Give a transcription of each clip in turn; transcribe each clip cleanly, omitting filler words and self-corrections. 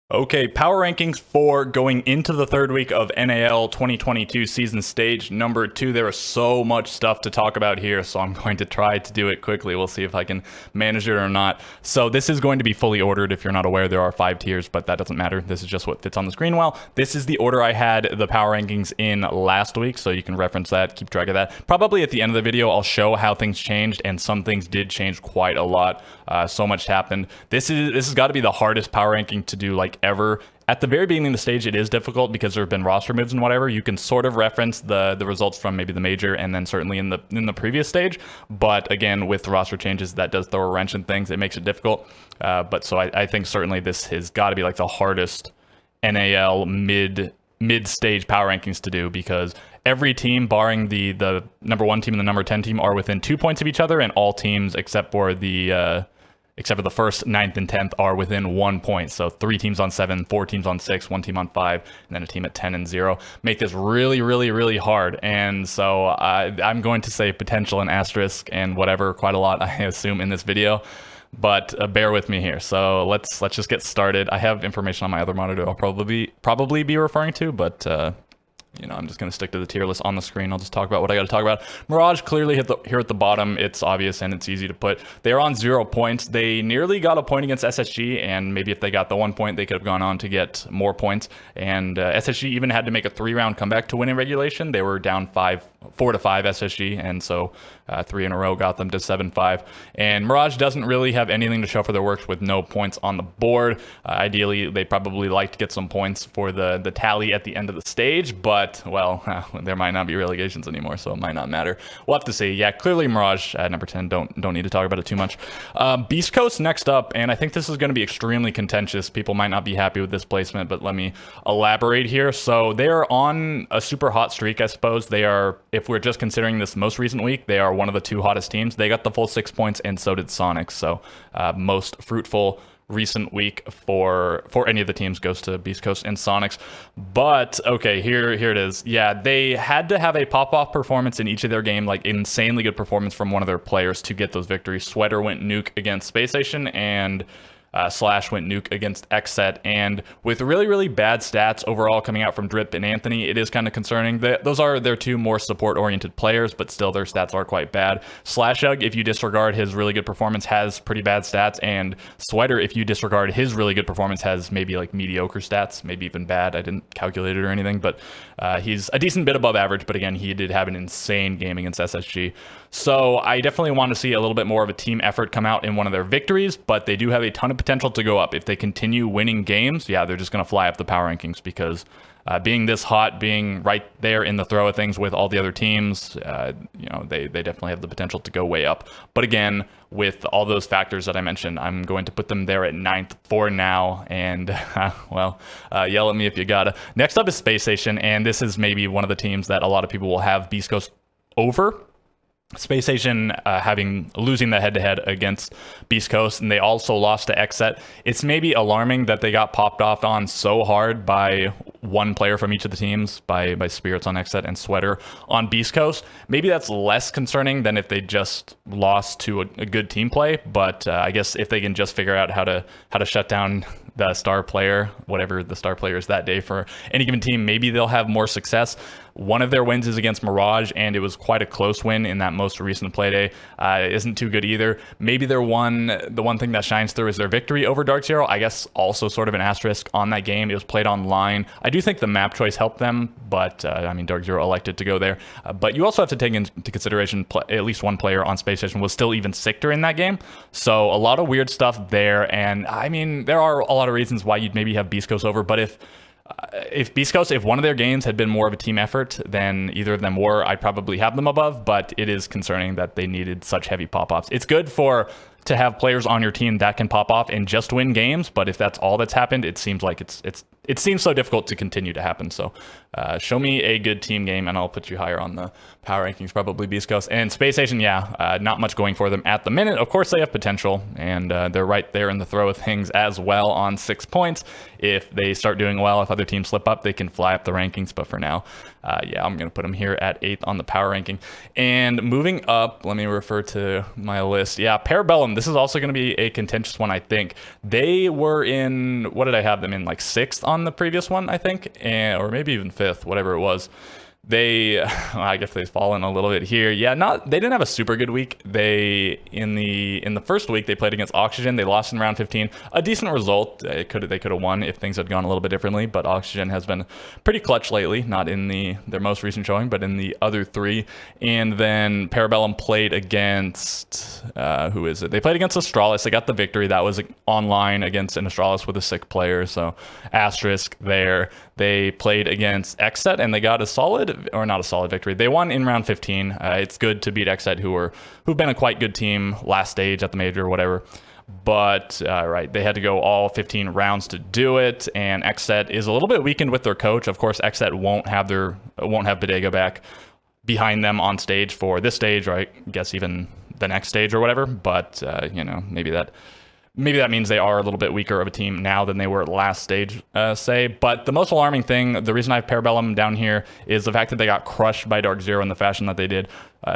Okay, power rankings for going into the third week of NAL 2022 season stage number 2. There is so much stuff to talk about here, so I'm going to try to do it quickly. We'll see if I can manage it or not. So this is going to be fully ordered. If you're not aware, there are 5 tiers, but that doesn't matter. This is just what fits on the screen well. This is the order I had the power rankings in last week, so you can reference that, keep track of that. Probably at the end of the video, I'll show how things changed, and some things did change quite a lot. So much happened. This has got to be the hardest power ranking to do ever. At the very beginning of the stage, it is difficult because there have been roster moves and whatever. You can sort of reference the results from maybe the major and then certainly in the previous stage. But again, with the roster changes, that does throw a wrench in things. It makes it difficult. But so I think certainly this has got to be the hardest NAL mid-stage power rankings to do, because every team barring the number 1 team and the number 10 team are within 2 points of each other, and all teams except for the first, 9th, and 10th are within 1 point. So 3 teams on 7, 4 teams on 6, 1 team on 5, and then a team at 10 and 0. Make this really, really, really hard. And so I'm going to say potential and asterisk and whatever quite a lot, I assume, in this video. But bear with me here. So let's just get started. I have information on my other monitor I'll probably be referring to, but I'm just going to stick to the tier list on the screen. I'll just talk about what I got to talk about. Mirage clearly here at the bottom. It's obvious and it's easy to put. They're on 0 points. They nearly got a point against SSG, and maybe if they got the 1 point, they could have gone on to get more points. And SSG even had to make a 3-round comeback to win in regulation. They were down 4-5 SSG, and so 3 in a row got them to 7-5. And Mirage doesn't really have anything to show for their works with no points on the board. Ideally, they probably like to get some points for the tally at the end of the stage, but well, there might not be relegations anymore, so it might not matter. We'll have to see. Yeah, clearly Mirage at number 10. Don't need to talk about it too much. Beast Coast next up, and I think this is going to be extremely contentious. People might not be happy with this placement, but let me elaborate here. So they are on a super hot streak, I suppose. They are, if we're just considering this most recent week, they are one of the 2 hottest teams. They got the full 6 points, and so did Sonic. So most fruitful recent week for any of the teams goes to Beast Coast and Sonics. But okay, here it is. Yeah, they had to have a pop-off performance in each of their game, insanely good performance from one of their players to get those victories. Sweater went nuke against Space Station, and Slash went nuke against Xset, and with really, really bad stats overall coming out from Drip and Anthony, it is kind of concerning. Those are their 2 more support-oriented players, but still their stats are quite bad. Slashug, if you disregard his really good performance, has pretty bad stats, and Sweater, if you disregard his really good performance, has maybe mediocre stats, maybe even bad. I didn't calculate it or anything, but he's a decent bit above average, but again, he did have an insane game against SSG. So I definitely want to see a little bit more of a team effort come out in one of their victories, but they do have a ton of potential to go up. If they continue winning games, yeah, they're just going to fly up the power rankings, because being this hot, being right there in the throw of things with all the other teams, they definitely have the potential to go way up. But again, with all those factors that I mentioned, I'm going to put them there at 9th for now, and yell at me if you gotta. Next up is Space Station, and this is maybe one of the teams that a lot of people will have Beast Coast over. Space Station losing the head-to-head against Beast Coast, and they also lost to Xset. It's maybe alarming that they got popped off on so hard by one player from each of the teams, by Spirits on Xset and Sweater on Beast Coast. Maybe that's less concerning than if they just lost to a good team play, but I guess if they can just figure out how to shut down the star player, whatever the star player is that day for any given team, maybe they'll have more success. One of their wins is against Mirage, and it was quite a close win in that most recent play day. Isn't too good either. Maybe the one thing that shines through is their victory over Dark Zero. I guess also sort of an asterisk on that game. It was played online. I do think the map choice helped them, but Dark Zero elected to go there. But you also have to take into consideration at least one player on Space Station was still even sick during that game. So a lot of weird stuff there, and there are a lot of reasons why you'd maybe have Beast Coast over, but if Beast Coast, if one of their games had been more of a team effort than either of them were, I'd probably have them above, but it is concerning that they needed such heavy pop-offs. It's good to have players on your team that can pop off and just win games, but if that's all that's happened, it seems like it seems so difficult to continue to happen. So show me a good team game, and I'll put you higher on the power rankings, probably Beast Coast. And Space Station, not much going for them at the minute. Of course, they have potential, and they're right there in the throw of things as well on 6 points. If they start doing well, if other teams slip up, they can fly up the rankings. But for now, I'm going to put them here at 8th on the power ranking. And moving up, let me refer to my list. Yeah, Parabellum. This is also going to be a contentious one, I think. They were in, what did I have them in, like 6th on the previous one, I think, or maybe even 5th, whatever it was. I guess they've fallen a little bit here. Yeah, they didn't have a super good week. They in the first week they played against Oxygen. They lost in round 15. A decent result. They could have won if things had gone a little bit differently, but Oxygen has been pretty clutch lately, not in their most recent showing, but in the other 3. And then Parabellum played against who is it? They played against Astralis. They got the victory. That was online against an Astralis with a sick player, so asterisk there. They played against Xset and they got not a solid victory. They won in round 15. It's good to beat Xset, who've been a quite good team last stage at the major or whatever. But right, they had to go all 15 rounds to do it, and Xset is a little bit weakened with their coach. Of course, Xset won't have Bodega back behind them on stage for this stage, or I guess even the next stage or whatever. But maybe that means they are a little bit weaker of a team now than they were at last stage, say. But the most alarming thing, the reason I have Parabellum down here, is the fact that they got crushed by Dark Zero in the fashion that they did.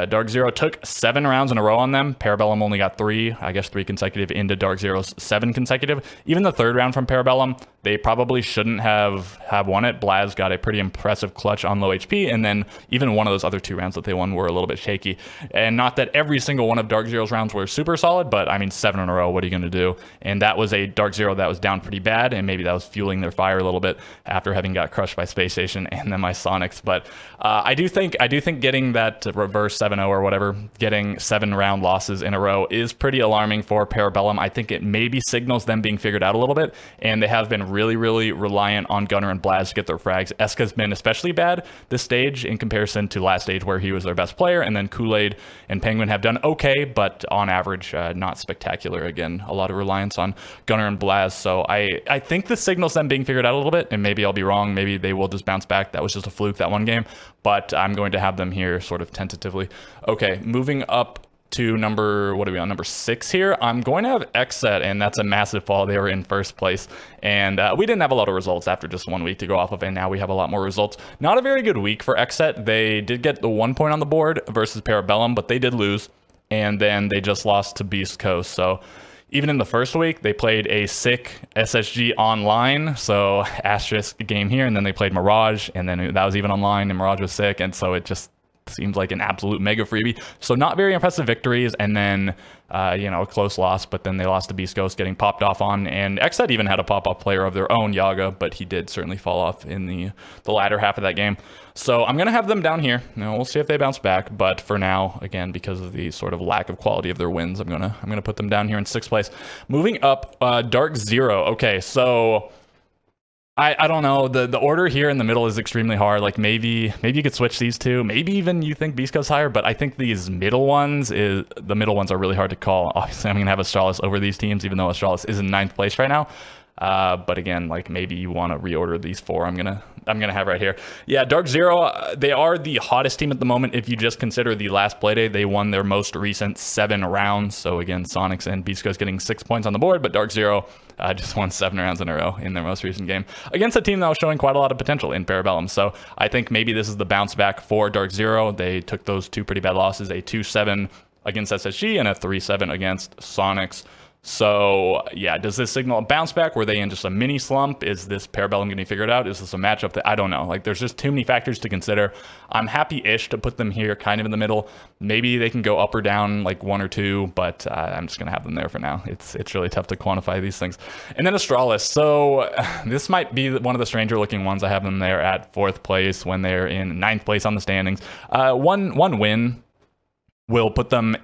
Dark Zero took 7 rounds in a row on them. Parabellum only got 3 consecutive into Dark Zero's 7 consecutive. Even the 3rd round from Parabellum, they probably shouldn't have won it. Blaz got a pretty impressive clutch on low HP, and then even one of those other 2 rounds that they won were a little bit shaky. And not that every single one of Dark Zero's rounds were super solid, but I mean, 7 in a row, what are you going to do? And that was a Dark Zero that was down pretty bad, and maybe that was fueling their fire a little bit after having got crushed by Space Station and then my Sonics. But I do think getting that reverse 7-0 or whatever, getting 7 round losses in a row is pretty alarming for Parabellum. I think it maybe signals them being figured out a little bit, and they have been really, really reliant on Gunner and Blaz to get their frags. Eska's been especially bad this stage in comparison to last stage where he was their best player, and then Kool-Aid and Penguin have done okay, but on average, not spectacular. Again, a lot of reliance on Gunner and Blaz, so I think this signals them being figured out a little bit, and maybe I'll be wrong. Maybe they will just bounce back. That was just a fluke that one game, but I'm going to have them here sort of tentatively. Okay, moving up to number 6 here. I'm going to have Xset, and that's a massive fall. They were in 1st place, and we didn't have a lot of results after just 1 week to go off of, and now we have a lot more results. Not a very good week for Xset. They did get the 1 point on the board versus Parabellum, but they did lose, and then they just lost to Beast Coast. So even in the 1st week, they played a sick SSG online, so asterisk game here, and then they played Mirage, and then that was even online, and Mirage was sick, and so it just seems like an absolute mega freebie. So not very impressive victories, and then a close loss, but then they lost to Beast Ghost getting popped off on, and Xset even had a pop-off player of their own, Yaga, but he did certainly fall off in the latter half of that game. So I'm gonna have them down here. Now we'll see if they bounce back, but for now, again, because of the sort of lack of quality of their wins, I'm gonna put them down here in 6th place. Moving up, Dark Zero. Okay, so I don't know. The order here in the middle is extremely hard. Like maybe you could switch these two. Maybe even you think Beast Coast's higher, but I think the middle ones are really hard to call. Obviously, I'm gonna have Astralis over these teams, even though Astralis is in 9th place right now. But again, like maybe you want to reorder these 4. I'm gonna have right here. Yeah, Dark Zero, they are the hottest team at the moment. If you just consider the last playday, they won their most recent 7 rounds. So again, Sonics and Beast Coast getting 6 points on the board, but Dark Zero just won 7 rounds in a row in their most recent game against a team that was showing quite a lot of potential in Parabellum. So I think maybe this is the bounce back for Dark Zero. They took those 2 pretty bad losses, a 2-7 against SSG and a 3-7 against Sonics. So yeah, does this signal a bounce back? Were they in just a mini slump? Is this Parabellum getting figured out? Is this a matchup that I don't know? Like there's just too many factors to consider. I'm happy-ish to put them here kind of in the middle. Maybe they can go up or down like 1 or 2, but I'm just gonna have them there for now. It's really tough to quantify these things. And then Astralis. So this might be one of the stranger looking ones. I have them there at 4th place when they're in 9th place on the standings. One win will put them,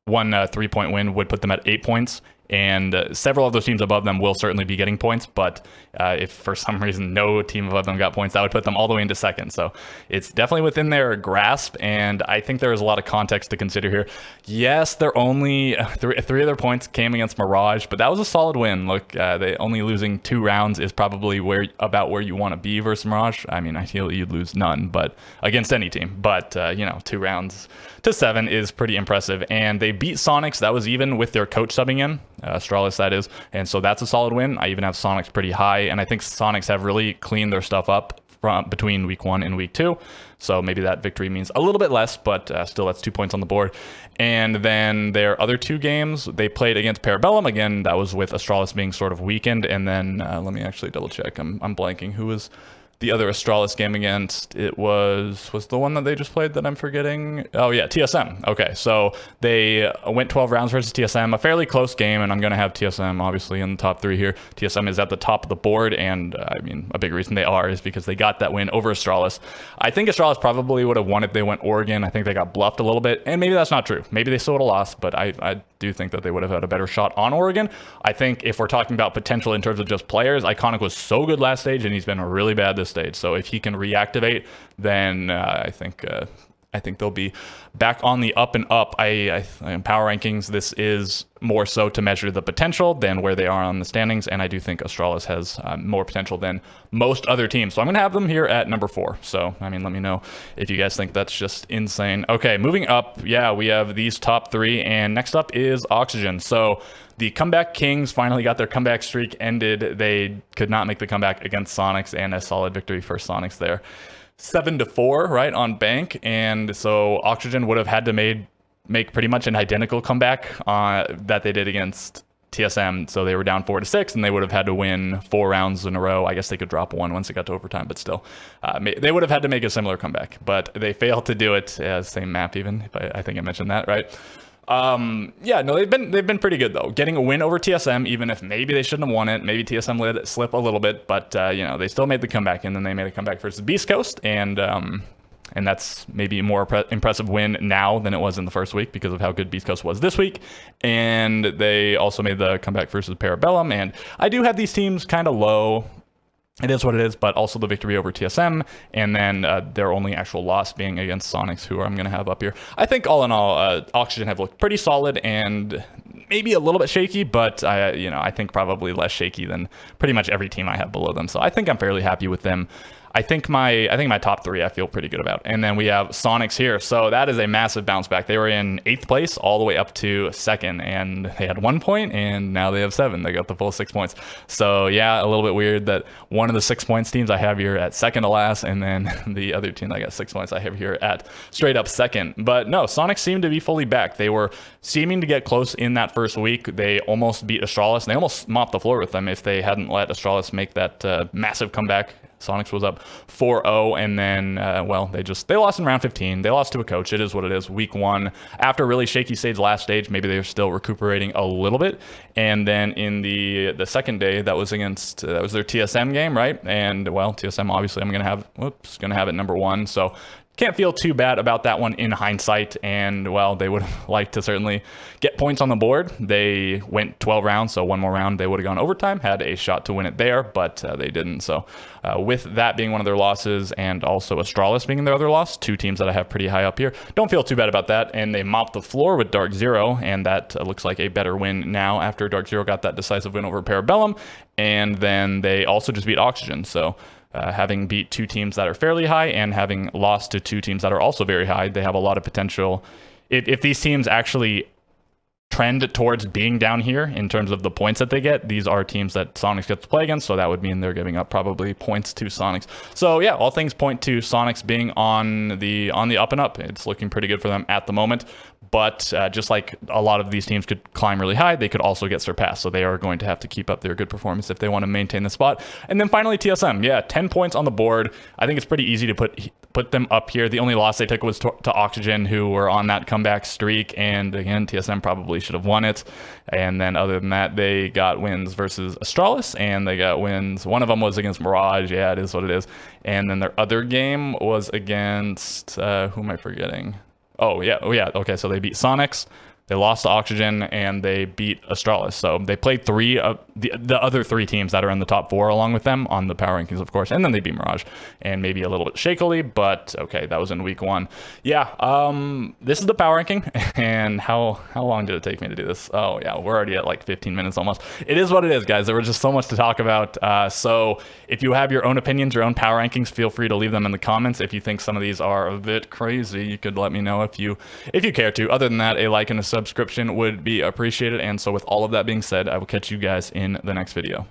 one 3-point win would put them at 8 points, and several of those teams above them will certainly be getting points, but if for some reason no team above them got points, that would put them all the way into 2nd. So it's definitely within their grasp, and I think there is a lot of context to consider here. Yes, they're only 3 of their points came against Mirage, but that was a solid win. Look, they only losing 2 rounds is probably about where you want to be versus Mirage. I mean, ideally you'd lose none, but against any team, but 2 rounds to 7 is pretty impressive, and they beat Sonics. That was even with their coach subbing in, Astralis that is, and so that's a solid win. I even have Sonics pretty high, and I think Sonics have really cleaned their stuff up from between week 1 and week 2. So maybe that victory means a little bit less, but still that's 2 points on the board. And then their other 2 games, they played against Parabellum. Again, that was with Astralis being sort of weakened. And then let me actually double check. I'm blanking. Who was the other Astralis game against? It was the one that they just played that I'm forgetting. Oh yeah, TSM. Okay, so they went 12 rounds versus TSM, a fairly close game, and I'm going to have TSM obviously in the top 3 here. TSM is at the top of the board, and I mean, a big reason they are is because they got that win over Astralis. I think Astralis probably would have won if they went Oregon. I think they got bluffed a little bit, and maybe that's not true. Maybe they still would have lost, but I do think that they would have had a better shot on Oregon. I think if we're talking about potential in terms of just players, Iconic was so good last stage, and he's been really bad this stage. So if he can reactivate, then I think they'll be back on the up and up. In power rankings, this is more so to measure the potential than where they are on the standings, and I do think Astralis has more potential than most other teams. So I'm going to have them here at number 4. So, I mean, let me know if you guys think that's just insane. Okay, moving up, yeah, we have these top 3, and next up is Oxygen. So the Comeback Kings finally got their comeback streak ended. They could not make the comeback against Sonics, and a solid victory for Sonics there. 7-4, right, on bank. And so Oxygen would have had to make pretty much an identical comeback that they did against TSM. So they were down 4-6, and they would have had to win 4 rounds in a row. I guess they could drop 1 once it got to overtime, but still, they would have had to make a similar comeback. But they failed to do it. Same map even. I think I mentioned that, right? Yeah, no, they've been pretty good though. Getting a win over TSM, even if maybe they shouldn't have won it. Maybe TSM let it slip a little bit, but you know, they still made the comeback, and then they made a comeback versus Beast Coast, and that's maybe a more impressive win now than it was in the first week because of how good Beast Coast was this week. And they also made the comeback versus Parabellum, and I do have these teams kind of low. It is what it is, but also the victory over TSM, and then their only actual loss being against Sonics, who I'm going to have up here. I think all in all, Oxygen have looked pretty solid and maybe a little bit shaky, but I think probably less shaky than pretty much every team I have below them. So I think I'm fairly happy with them. I think my top 3 I feel pretty good about. And then we have Sonics here. So that is a massive bounce back. They were in 8th place all the way up to 2nd, and they had 1 point, and now they have 7. They got the full 6 points. So yeah, a little bit weird that one of the 6 points teams I have here at 2nd to last, and then the other team that got 6 points I have here at straight up 2nd. But no, Sonics seemed to be fully back. They were seeming to get close in that first week. They almost beat Astralis, and they almost mopped the floor with them if they hadn't let Astralis make that massive comeback. Sonics was up 4-0, and then, they lost in round 15. They lost to a coach. It is what it is. Week 1, after a really shaky stage last stage, maybe they were still recuperating a little bit. And then in the second day, that was their TSM game, right? And, well, TSM, obviously, I'm going to have it number 1. So can't feel too bad about that one in hindsight, and well, they would have liked to certainly get points on the board. They went 12 rounds, so 1 more round they would have gone overtime, had a shot to win it there, but they didn't. So with that being one of their losses, and also Astralis being their other loss, 2 teams that I have pretty high up here, don't feel too bad about that. And they mopped the floor with Dark Zero, and that looks like a better win now after Dark Zero got that decisive win over Parabellum, and then they also just beat Oxygen. So having beat 2 teams that are fairly high and having lost to 2 teams that are also very high, they have a lot of potential. If these teams actually trend towards being down here in terms of the points that they get, these are teams that Sonics gets to play against, so that would mean they're giving up probably points to Sonics. So yeah, all things point to Sonics being on the up and up. It's looking pretty good for them at the moment. But just like a lot of these teams could climb really high, they could also get surpassed. So they are going to have to keep up their good performance if they want to maintain the spot. And then finally, TSM. Yeah, 10 points on the board. I think it's pretty easy to put them up here. The only loss they took was to Oxygen, who were on that comeback streak. And again, TSM probably should have won it. And then other than that, they got wins versus Astralis, and they got wins. One of them was against Mirage. Yeah, it is what it is. And then their other game was against, who am I forgetting? Oh, yeah. Okay, so they beat Sonics, they lost to Oxygen, and they beat Astralis. So they played 3 of the other 3 teams that are in the top 4 along with them on the power rankings, of course. And then they beat Mirage, and maybe a little bit shakily, but okay, that was in week 1. Yeah, this is the power ranking. And how long did it take me to do this? Oh, yeah, we're already at like 15 minutes almost. It is what it is, guys. There was just so much to talk about. So if you have your own opinions, your own power rankings, feel free to leave them in the comments. If you think some of these are a bit crazy, you could let me know if you care to. Other than that, a like and a subscription would be appreciated. And so with all of that being said, I will catch you guys in the next video.